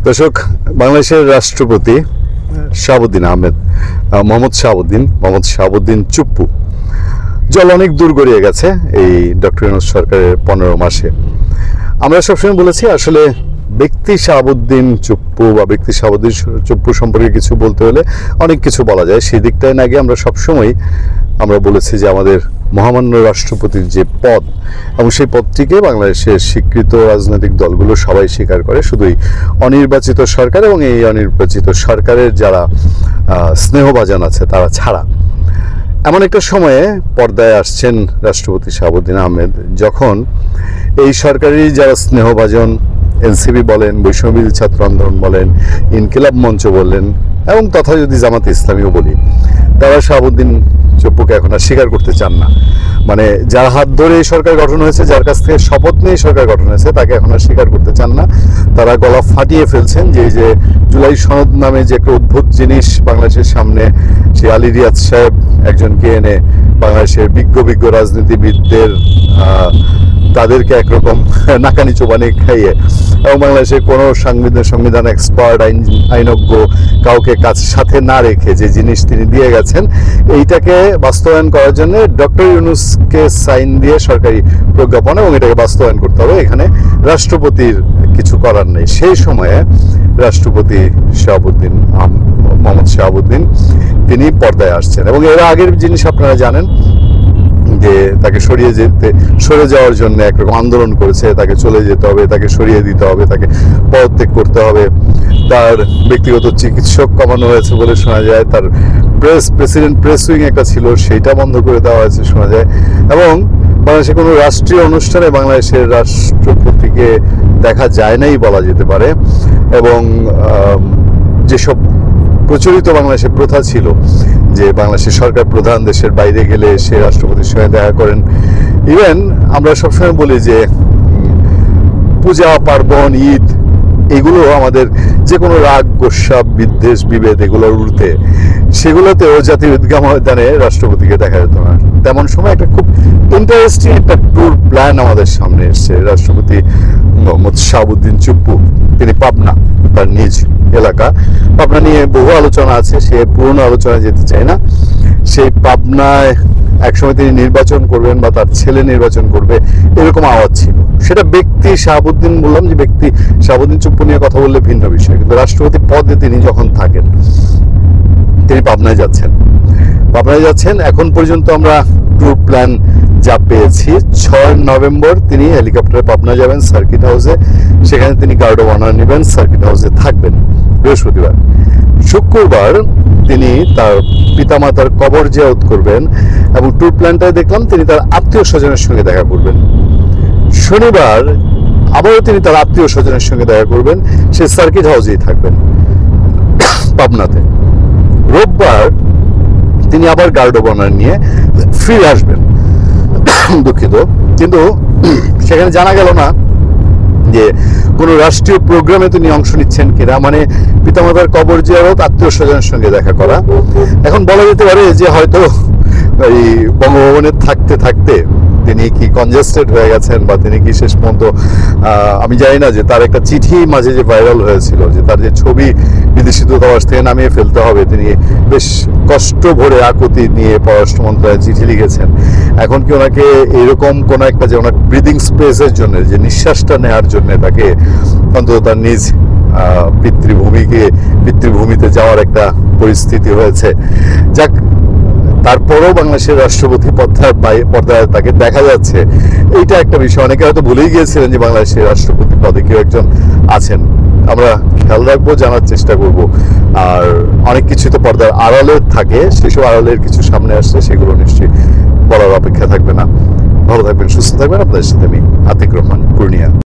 দর্শক, বাংলাদেশের রাষ্ট্রপতি শাহাবুদ্দিন আহমেদ, মোহাম্মদ শাহাবুদ্দিন চুপ্পু জল অনেক দূর গড়িয়ে গেছে এই ডক্টর ইউনূস সরকারের 15 মাসে। আমরা সবসময় বলেছি আসলে ব্যক্তি শাহাবুদ্দিন চুপ্পু বা ব্যক্তি শাহাবুদ্দিন চুপ্পু সম্পর্কে কিছু বলতে হলে অনেক কিছু বলা যায়। সেই দিকটায় না গিয়ে আমরা সবসময় বলেছি যে আমাদের মহামান্য রাষ্ট্রপতির যে পদ এবং সেই পদটিকে বাংলাদেশের স্বীকৃত রাজনৈতিক দলগুলো সবাই স্বীকার করে, শুধুই অনির্বাচিত সরকার এবং এই অনির্বাচিত সরকারের যারা স্নেহভাজন আছে তারা ছাড়া। এমন একটা সময়ে পর্দায় আসছেন রাষ্ট্রপতি শাহাবুদ্দিন আহমেদ, যখন এই সরকারেরই যারা স্নেহভাজন, এনসিপি বলেন, বৈষম্যবিরোধী ছাত্র আন্দোলন বলেন, ইনকিলাব মঞ্চ বললেন এবং তথা যদি জামাতে ইসলামীও বলি, তারা শাহাবুদ্দিন চুপ্পুকে এখন আর স্বীকার করতে চান না। মানে যার হাত ধরে এই সরকার গঠন হয়েছে, যার কাছ থেকে শপথ নিয়ে সরকার গঠন হয়েছে, তাকে এখন আর স্বীকার করতে চান না। তারা গলা ফাটিয়ে ফেলছেন যে এই যে জুলাই সনদ নামে যে একটা অদ্ভুত জিনিস বাংলাদেশের সামনে, সেই আলী রিয়াজ সাহেব একজনকে এনে বাংলাদেশের বিজ্ঞ রাজনীতিবিদদের তাদেরকে একরকম নাকানি চোবানি খাইয়ে এবং বাংলাদেশের কোনো সংবিধান এক্সপার্ট আইনজ্ঞ কাউকে সাথে না রেখে যে জিনিস তিনি দিয়ে গেছেন, এইটাকে বাস্তবায়ন করার জন্য ডক্টর ইউনূসকে সাইন দিয়ে সরকারি প্রজ্ঞাপন এবং এটাকে বাস্তবায়ন করতে হবে। এখানে রাষ্ট্রপতির কিছু করার নেই। সেই সময়ে রাষ্ট্রপতি মোহাম্মদ শাহাবুদ্দিন তিনি পর্দায় আসছেন এবং এর আগের জিনিস আপনারা জানেন যে তাকে সরে যাওয়ার জন্য একরকম আন্দোলন করেছে, তাকে চলে যেতে হবে, তাকে সরিয়ে দিতে হবে, তাকে পদত্যাগ করতে হবে। তার ব্যক্তিগত চিকিৎসক কমানো হয়েছে বলে শোনা যায়, তার প্রেসিডেন্ট প্রেস উইং একটা ছিল সেইটা বন্ধ করে দেওয়া হয়েছে শোনা যায়, এবং বাংলাদেশের কোনো রাষ্ট্রীয় অনুষ্ঠানে বাংলাদেশের রাষ্ট্রপতিকে দেখা যায় নাই বলা যেতে পারে। এবং যেসব প্রচলিত বাংলাদেশের প্রথা ছিল যে বাংলাদেশের সরকার প্রধান দেশের বাইরে গেলে সে রাষ্ট্রপতির সঙ্গে দেখা করেন, ইভেন আমরা সবসময় বলি যে পূজা পার্বণ ঈদ এগুলো আমাদের যে কোনো রাগ গোস্বা বিদ্বেষ বিভেদ এগুলোর ঊর্ধ্বে, সেগুলোতেও জাতীয় ঈদগাহ ময়দানে রাষ্ট্রপতিকে দেখা যেত না। তেমন সময় একটা খুব ইন্টারেস্টিং একটা ট্যুর প্ল্যান আমাদের সামনে এসছে। রাষ্ট্রপতি মোহাম্মদ শাহাবুদ্দিন চুপ্পু তিনি পাবনা, তার নিজ এলাকা পাবনা নিয়ে বহু আলোচনা আছে, সে পুরনো আলোচনায় যেতে চায় না। সেই পাবনায় একসময় তিনি নির্বাচন করবেন বা তার ছেলে নির্বাচন করবে এরকম আওয়াজ ছিল। সেটা ব্যক্তি শাহাবুদ্দিন, বললাম যে ব্যক্তি শাহাবুদ্দিন চুপ্পু নিয়ে কথা বললে ভিন্ন বিষয়, কিন্তু রাষ্ট্রপতি পদে তিনি যখন থাকেন তিনি পাবনায় যাচ্ছেন। এখন পর্যন্ত আমরা ট্যুর প্ল্যান যা পেয়েছি, 6 নভেম্বর তিনি হেলিকপ্টারে পাবনা যাবেন সার্কিট হাউসে, সেখানে তিনি গার্ড অফ অনার নেবেন, সার্কিট হাউসে থাকবেন বৃহস্পতিবার। শুক্রবার তিনি তার পিতামাতার কবর জিয়ারত করবেন এবং ট্যুর প্ল্যানটায় দেখলাম তিনি তার আত্মীয় স্বজনের সঙ্গে দেখা করবেন। শনিবার আবারও তিনি তার আত্মীয় স্বজনের সঙ্গে দেখা করবেন, সে সার্কিট হাউসেই থাকবেন পাবনাতে। রোববার তিনি আবার গার্ড অফ অনার নিয়ে ফিরে আসবেন, দুঃখিত, কিন্তু সেখানে জানা গেল না যে কোনো রাষ্ট্রীয় প্রোগ্রামে তিনি অংশ নিচ্ছেন কিনা। মানে পিতামাতার কবর জিয়ারত, আত্মীয় স্বজনের সঙ্গে দেখা করা। এখন বলা যেতে পারে যে হয়তো এই বঙ্গভবনে থাকতে থাকতে তিনি কি কনজেস্টেড হয়ে গেছেন বা তিনি কি শেষ পর্যন্ত, আমি জানি না, যে তার একটা চিঠি মাঝে যে ভাইরাল হয়েছিল যে তার যে ছবি বিদেশি দূতাবাস থেকে নামিয়ে ফেলতে হবে, তিনি বেশ কষ্ট ভরে আকুতি নিয়ে পররাষ্ট্র মন্ত্রণালয়ে চিঠি লিখেছেন। এখন কি ওনাকে এরকম কোন একটা, যে ওনার ব্রিদিং স্পেসের জন্য, যে নিঃশ্বাসটা নেওয়ার জন্য তাকে অন্তত তার নিজ পিতৃভূমিতে যাওয়ার একটা পরিস্থিতি হয়েছে। যাক, তারপরেও বাংলাদেশের রাষ্ট্রপতি পর্দায় তাকে দেখা যাচ্ছে, এইটা একটা বিষয়। অনেকে হয়তো ভুলেই গিয়েছিলেন যে বাংলাদেশের রাষ্ট্রপতি পদে কেউ একজন আছেন। আমরা খেয়াল রাখবো, জানার চেষ্টা করব। আর অনেক কিছু তো পর্দার আড়ালে থাকে, সেসব আড়ালের কিছু সামনে আসছে, সেগুলো নিশ্চয়ই বলার অপেক্ষা থাকবে না। ভালো থাকবেন, সুস্থ থাকবেন। আপনাদের সাথে আমি আতিক রহমান, পূর্ণিয়া।